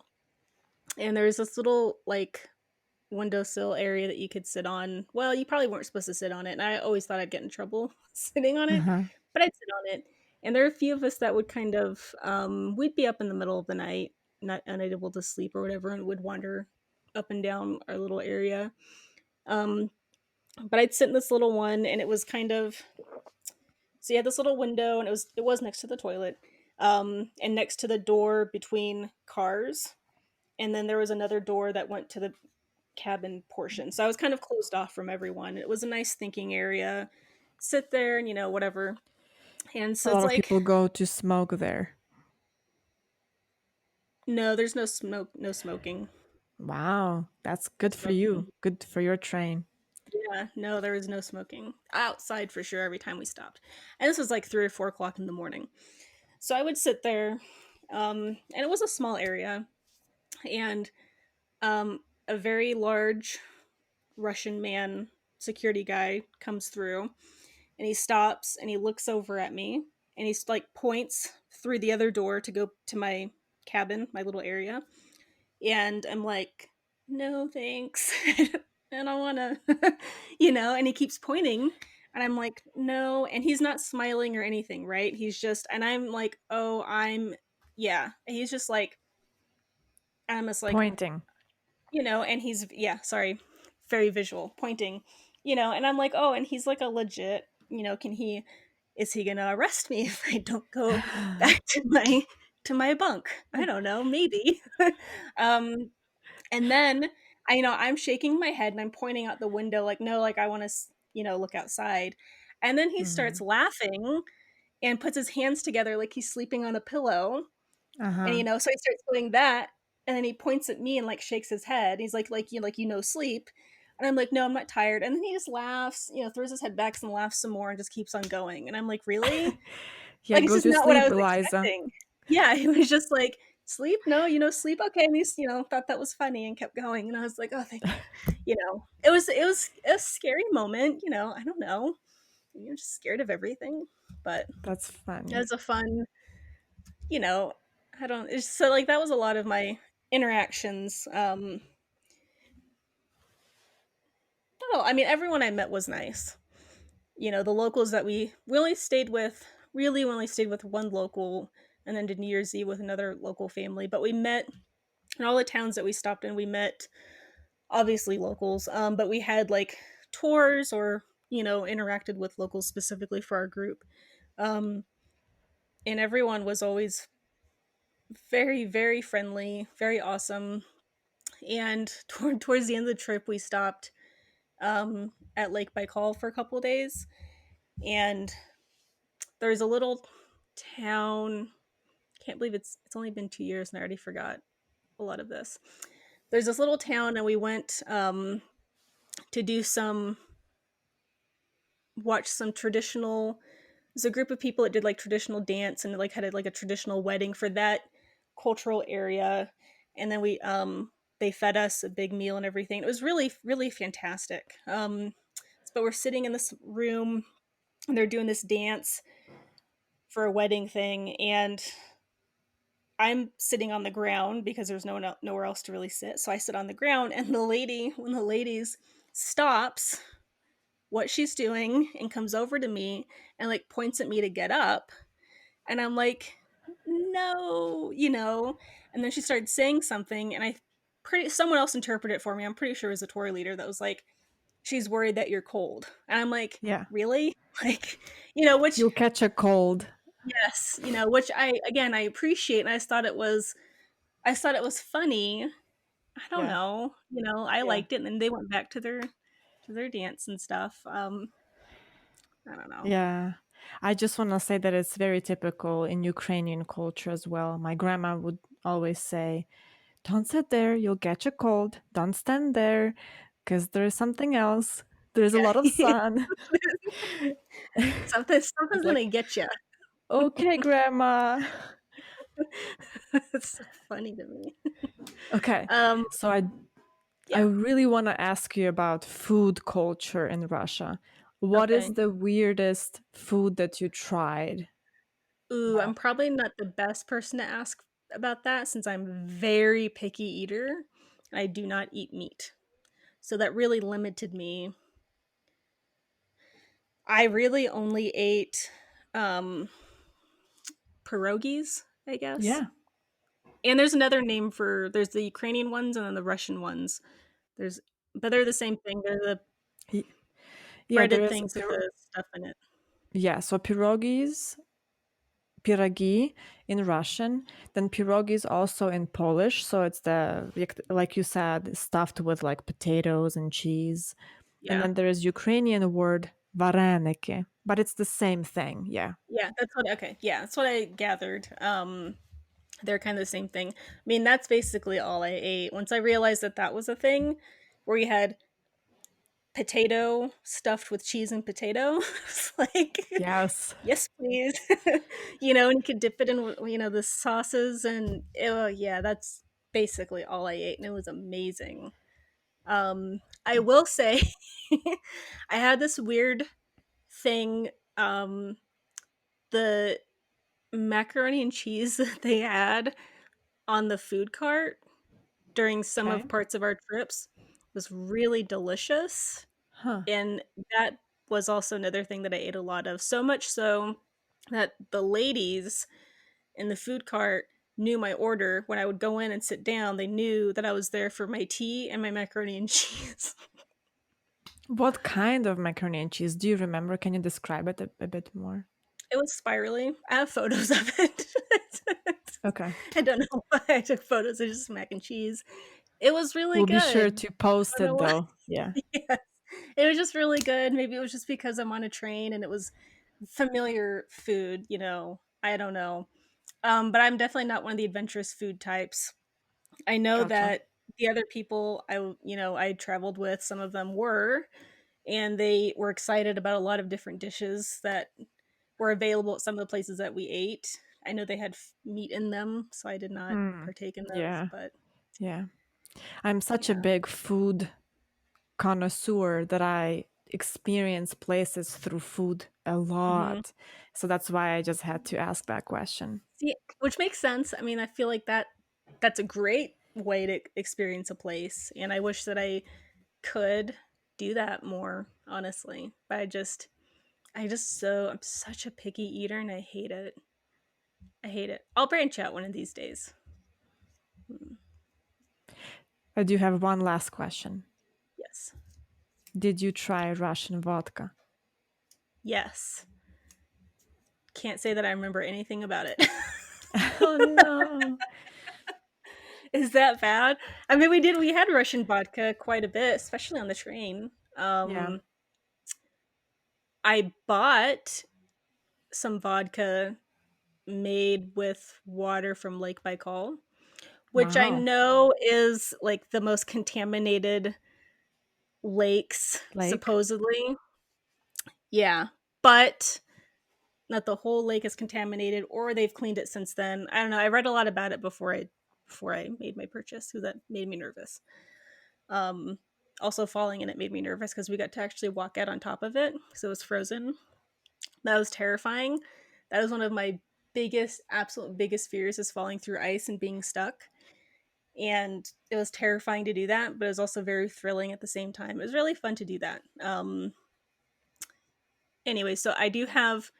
and there's this little like windowsill area that you could sit on. Well, you probably weren't supposed to sit on it, and I always thought I'd get in trouble sitting on it, Uh-huh. but I'd sit on it. And there are a few of us that would kind of we'd be up in the middle of the night, not unable to sleep or whatever, and would wander up and down our little area. Um, but I'd sit in this little one, and it was kind of so you had this little window, and it was next to the toilet, and next to the door between cars, and then there was another door that went to the cabin portion. So I was kind of closed off from everyone. It was a nice thinking area. Sit there and whatever. And A so it's lot of like, people go to smoke there. no, there's no smoke, no smoking. Wow, that's No good for smoking. you. Good for your train. Yeah, no, there was no smoking. Outside for sure every time we stopped. And this was like 3 or 4 o'clock in the morning. So I would sit there, and it was a small area, and a very large Russian man, security guy, comes through, and he stops and he looks over at me, and he's like points through the other door to go to my cabin, my little area. And I'm like, no, thanks. I don't want to, and he keeps pointing. And I'm like, no. And he's not smiling or anything, right? He's just, and I'm like, oh, yeah. And he's just like, I'm just like, Pointing. and he's, yeah, sorry, very visual, pointing, and I'm like, oh, and he's like a legit, is he gonna arrest me if I don't go back to my bunk? I don't know, maybe. um, and then I'm shaking my head and I'm pointing out the window, like, no, like I want to, look outside. And then he starts Mhm. laughing and puts his hands together like he's sleeping on a pillow, and Uh-huh. so he starts doing that, and then he points at me and like shakes his head. He's like sleep. And I'm like, no, I'm not tired. And then he just laughs, throws his head back and laughs some more and just keeps on going. And I'm like, really? Yeah, Like, it's go just to not what I sleep, was Eliza. expecting. Yeah, he was just like, sleep? No, sleep. Okay. And he's, thought that was funny and kept going. And I was like, oh, thank you. It was a scary moment. I don't know. You're just scared of everything. But That's it funny. was a fun, you know, I don't. It's, so like that was a lot of my interactions. Oh, I mean, everyone I met was nice. The locals that we only stayed with, really, we only stayed with one local, and then did New Year's Eve with another local family. But we met in all the towns that we stopped in. We met obviously locals, but we had like tours or interacted with locals specifically for our group. Um, and everyone was always very, very friendly, very awesome. And towards the end of the trip, we stopped at Lake Baikal for a couple of days, and there's a little town. Can't believe it's only been 2 years, and I already forgot a lot of this. There's this little town, and we went to do some watch some traditional. There's a group of people that did like traditional dance and like had like a traditional wedding for that cultural area, and then they fed us a big meal and everything. It was really really fantastic. But we're sitting in this room and they're doing this dance for a wedding thing, and I'm sitting on the ground because there's nowhere else to really sit. So I sit on the ground, and when the ladies stops what she's doing and comes over to me and like points at me to get up, and I'm like, no, and then she started saying something, and someone else interpreted it for me. I'm pretty sure it was a Tory leader that was like, she's worried that you're cold. And I'm like, Yeah. really? Like, which You'll catch a cold. Yes, which I appreciate, and I thought it was funny. I don't Yeah. know, I Yeah. liked it, and then they went back to their dance and stuff. I don't know. Yeah. I just want to say that it's very typical in Ukrainian culture as well. My grandma would always say, "Don't sit there, you'll catch a cold. Don't stand there because there's something else. There's a lot of Yeah. sun." Something's It's like, gonna get you. "Okay, grandma." It's so funny to me. Okay. Um, So I yeah. really want to ask you about food culture in Russia. What is Okay. the weirdest food that you tried? Ooh, I'm probably not the best person to ask about that since I'm a very picky eater. I do not eat meat. So that really limited me. I really only ate um pierogies, I guess. Yeah. And there's the Ukrainian ones and then the Russian ones. There's but they're the same thing. They're the Y- Yeah, there breaded is things with the stuff in it. yeah, so pierogies, piragi in Russian, then pierogies also in Polish, so it's the like you said, stuffed with like potatoes and cheese. And Yeah. then there is Ukrainian word vareniki, but it's the same thing. Yeah. Yeah, that's what I gathered. They're kind of the same thing. I mean, that's basically all I ate. Once I realized that that was a thing where you had potato stuffed with cheese and potato, it's like, Yes. yes, please. And you could dip it in, the sauces. And yeah, that's basically all I ate. And it was amazing. I will say, I had this weird thing. The macaroni and cheese that they had on the food cart during some Okay. of parts of our trips was really delicious, Huh. and that was also another thing that I ate a lot of, so much so that the ladies in the food cart knew my order. When I would go in and sit down, they knew that I was there for my tea and my macaroni and cheese. What kind of macaroni and cheese? Do you remember? Can you describe it a bit more? It was spirally. I have photos of it. Okay. I don't know why I took photos of just mac and cheese. It was really We'll be sure good. to I post don't know it why. though. Yeah. Yes. It was just really good. Maybe it was just because I'm on a train and it was familiar food, I don't know. But I'm definitely not one of the adventurous food types. I know Gotcha. that the other people I traveled with, some of them were, and they were excited about a lot of different dishes that were available at some of the places that we ate. I know they had meat in them, so I did not Hmm. partake in those, Yeah. but Yeah. I'm such a yeah. big food connoisseur that I experience places through food a Mhm. lot. So that's why I just had to ask that question. See, which makes sense. I mean, I feel like that's a great way to experience a place, and I wish that I could do that more, honestly. But I'm such a picky eater and I hate it. I hate it. I'll branch out one of these days. Hmm. I do have one last question. Yes. Did you try Russian vodka? Yes. Can't say that I remember anything about it. Oh no. Is that bad? I mean, we had Russian vodka quite a bit, especially on the train. Yeah. I bought some vodka made with water from Lake Baikal, which I Wow. know is like the most contaminated lakes, Lake? supposedly. Yeah. But not the whole lake is contaminated, or they've cleaned it since then. I don't know. I read a lot about it before I made my purchase, because that made me nervous. Um, Also, falling in it made me nervous because we got to actually walk out on top of it because it was frozen. That was terrifying. That was one of my absolute biggest fears, is falling through ice and being stuck. And it was terrifying to do that, but it was also very thrilling at the same time. It was really fun to do that. Anyway, so I do have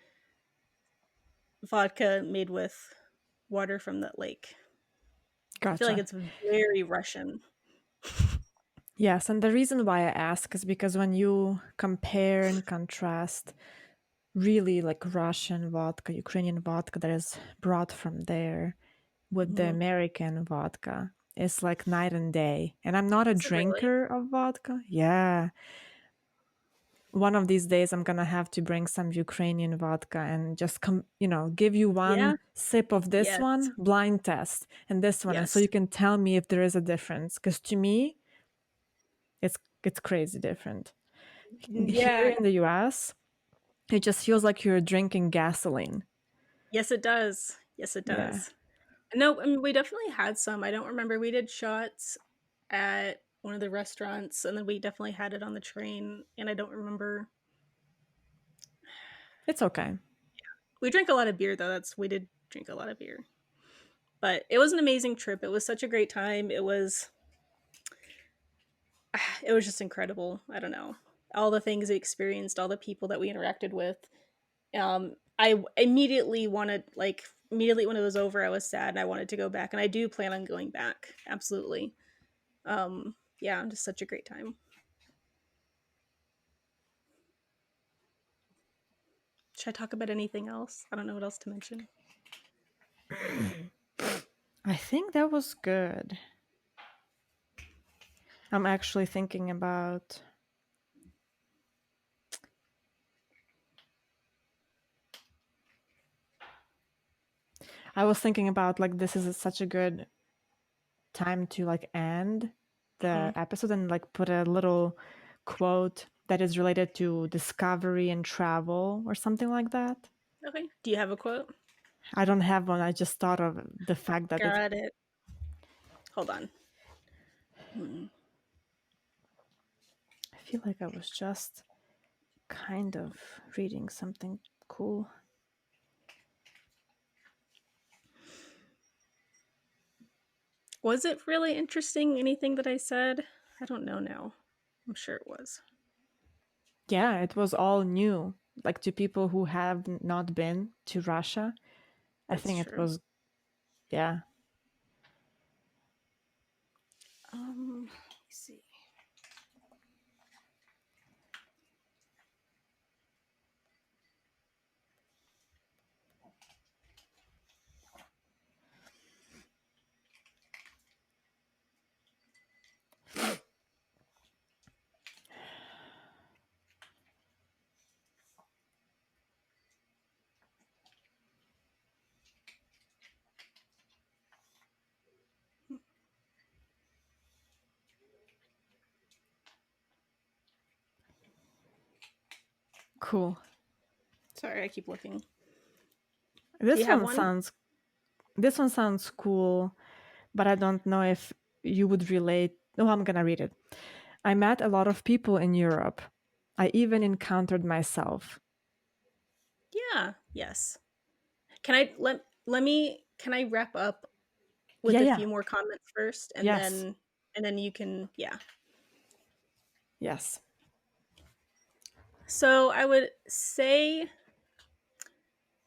vodka made with water from that lake. I feel like Gotcha. it's very Russian. Yes, and the reason why I ask is because when you compare and contrast really like Russian vodka, Ukrainian vodka that is brought from there with the Hmm. American vodka. It's like night and day. And I'm not a Is it really? drinker of vodka. Yeah. One of these days I'm gonna have to bring some Ukrainian vodka and just come, give you Yeah. one sip of this Yes. one, blind test, and this one, and so Yes. you can tell me if there is a difference. Because to me, it's crazy different. Here Yeah. in the US, it just feels like you're drinking gasoline. Yes, it does. Yes, it Yeah. does. No, I mean, we definitely had some. I don't remember. We did shots at one of the restaurants, and then we definitely had it on the train. And I don't remember. It's okay. We drank a lot of beer, though. We did drink a lot of beer, but it was an amazing trip. It was such a great time. It was just incredible. I don't know, all the things we experienced, all the people that we interacted with. I immediately wanted, like, immediately when it was over, I was sad and I wanted to go back, and I do plan on going back. Absolutely. Yeah, just such a great time. Should I talk about anything else? I don't know what else to mention. I think that was good. I'm actually thinking about. I was thinking about like this is such a good time to like end the Hmm. episode and like put a little quote that is related to discovery and travel or something like that. Okay. Do you have a quote? I don't have one. I just thought of the fact that it. Got it. Hold on. Hmm. I feel like I was just kind of reading something cool. Was it really interesting? Anything that I said? I don't know now. I'm sure it was. Yeah, it was all new. Like to people who have not been to Russia, I That's think it true. was, yeah, Let me see. cool. Sorry, I keep looking. Do you This have one one? sounds this one sounds cool, but I don't know if you would relate. No, I'm gonna read it. I met a lot of people in Europe. I even encountered myself. Yeah. Yes. Can I let me can I wrap up with Yeah, a yeah. few more comments first, and Yes. then you can, yeah. Yes. So I would say,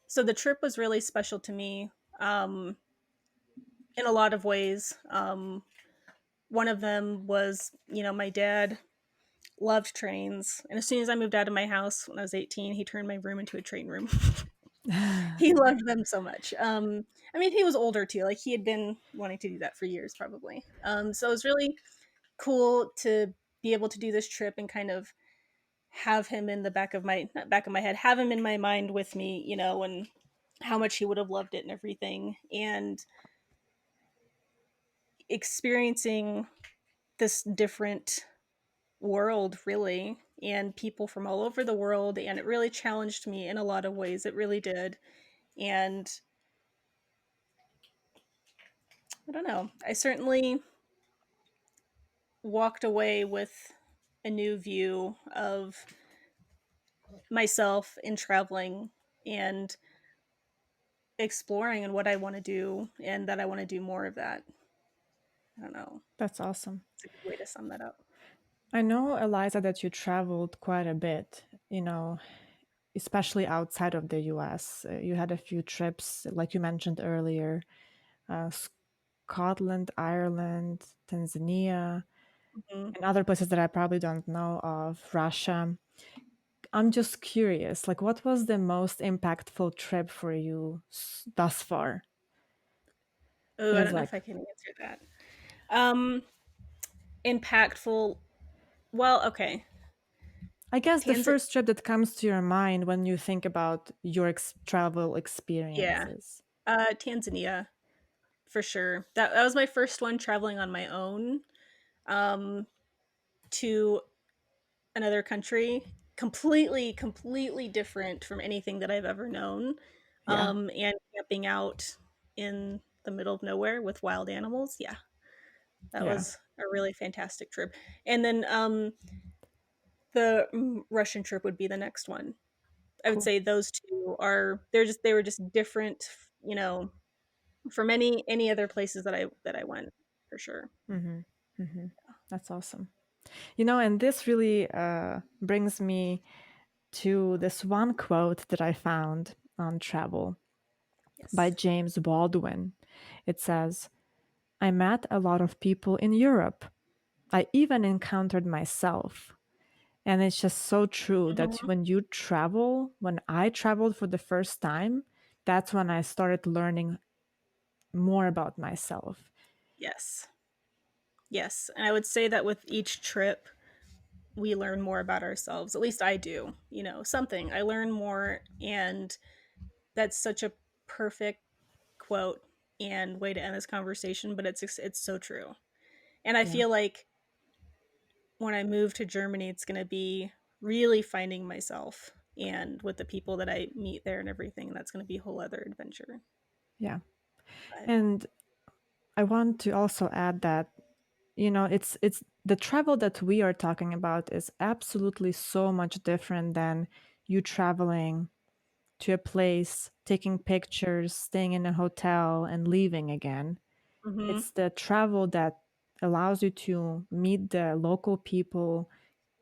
so the trip was really special to me, um, in a lot of ways. One of them was, my dad loved trains, and as soon as I moved out of my house when I was 18, he turned my room into a train room. He loved them so much. I mean, he was older too; like he had been wanting to do that for years, probably. So it was really cool to be able to do this trip and kind of have him in the back of my not back of my head, have him in my mind with me, and how much he would have loved it and everything, and experiencing this different world, really, and people from all over the world. And it really challenged me in a lot of ways. It really did. And I don't know, I certainly walked away with a new view of myself in traveling and exploring and what I want to do, and that I want to do more of that. I don't know. That's awesome. It's a good way to sum that up. I know, Eliza, that you traveled quite a bit, especially outside of the US. You had a few trips, like you mentioned earlier, uh, Scotland, Ireland, Tanzania, Mhm. and other places that I probably don't know of, Russia. I'm just curious, like, what was the most impactful trip for you thus far? Oh, I There's don't know if like, I can answer that. Um, impactful. Well, okay. I guess the Tanzania. first trip that comes to your mind when you think about your travel Yeah. experiences. Tanzania for sure. That was my first one traveling on my own um, to another country. Completely different from anything that I've ever known. Yeah, And camping out in the middle of nowhere with wild animals. Yeah, that yeah, was a really fantastic trip. And then the Russian trip would be the next one. I would cool. say those two are they were just different, you know, from any other places that I went for sure. Mm-hmm. Mm-hmm. That's awesome. And this really brings me to this one quote that I found on travel by Yes. James Baldwin. It says, I met a lot of people in Europe. I even encountered myself. And it's just so true that Hmm. when I traveled for the first time, that's when I started learning more about myself. Yes. Yes. And I would say that with each trip, we learn more about ourselves. At least I do. Something. I learn more, and that's such a perfect quote and way to end this conversation, but it's so true. And I Yeah. feel like when I move to Germany, it's going to be really finding myself and with the people that I meet there and everything. And that's going to be a whole other adventure. Yeah. But And I want to also add that it's the travel that we are talking about is absolutely so much different than you traveling to a place, taking pictures, staying in a hotel and leaving again. hmm. It's the travel that allows you to meet the local people,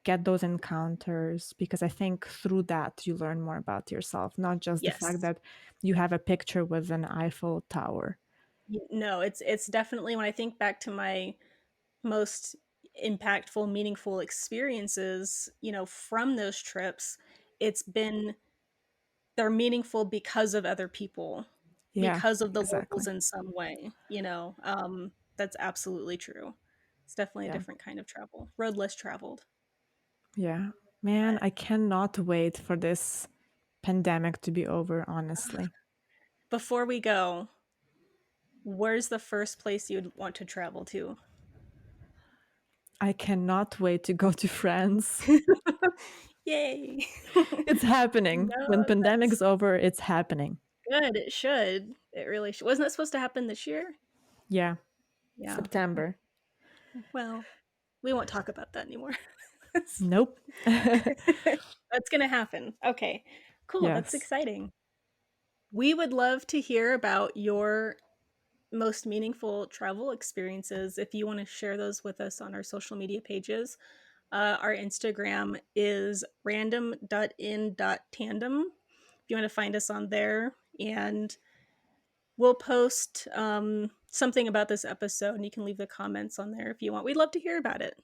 get those encounters, because I think through that you learn more about yourself, not just the fact Yes. that you have a picture with an Eiffel Tower. No, it's definitely when I think back to my most impactful, meaningful experiences, from those trips, it's been they're meaningful because of other people, Yeah, because of the locals exactly. in some way, that's absolutely true. It's definitely a Yeah. different kind of travel, road less traveled. Yeah. Man, But I cannot wait for this pandemic to be over, honestly. before we go, where's the first place you'd want to travel to? I cannot wait to go to France. Yay. It's happening. No, When that's pandemic's over, it's happening. good. It should. It really should. Wasn't that supposed to happen this year? Yeah, Yeah. September. Well, we won't talk about that anymore. That's Nope. gonna happen. Okay. Cool. That's Yes. exciting. We would love to hear about your most meaningful travel experiences. If you want to share those with us on our social media pages, our Instagram is random.in.tandem. If you want to find us on there, and we'll post something about this episode, and you can leave the comments on there if you want. We'd love to hear about it.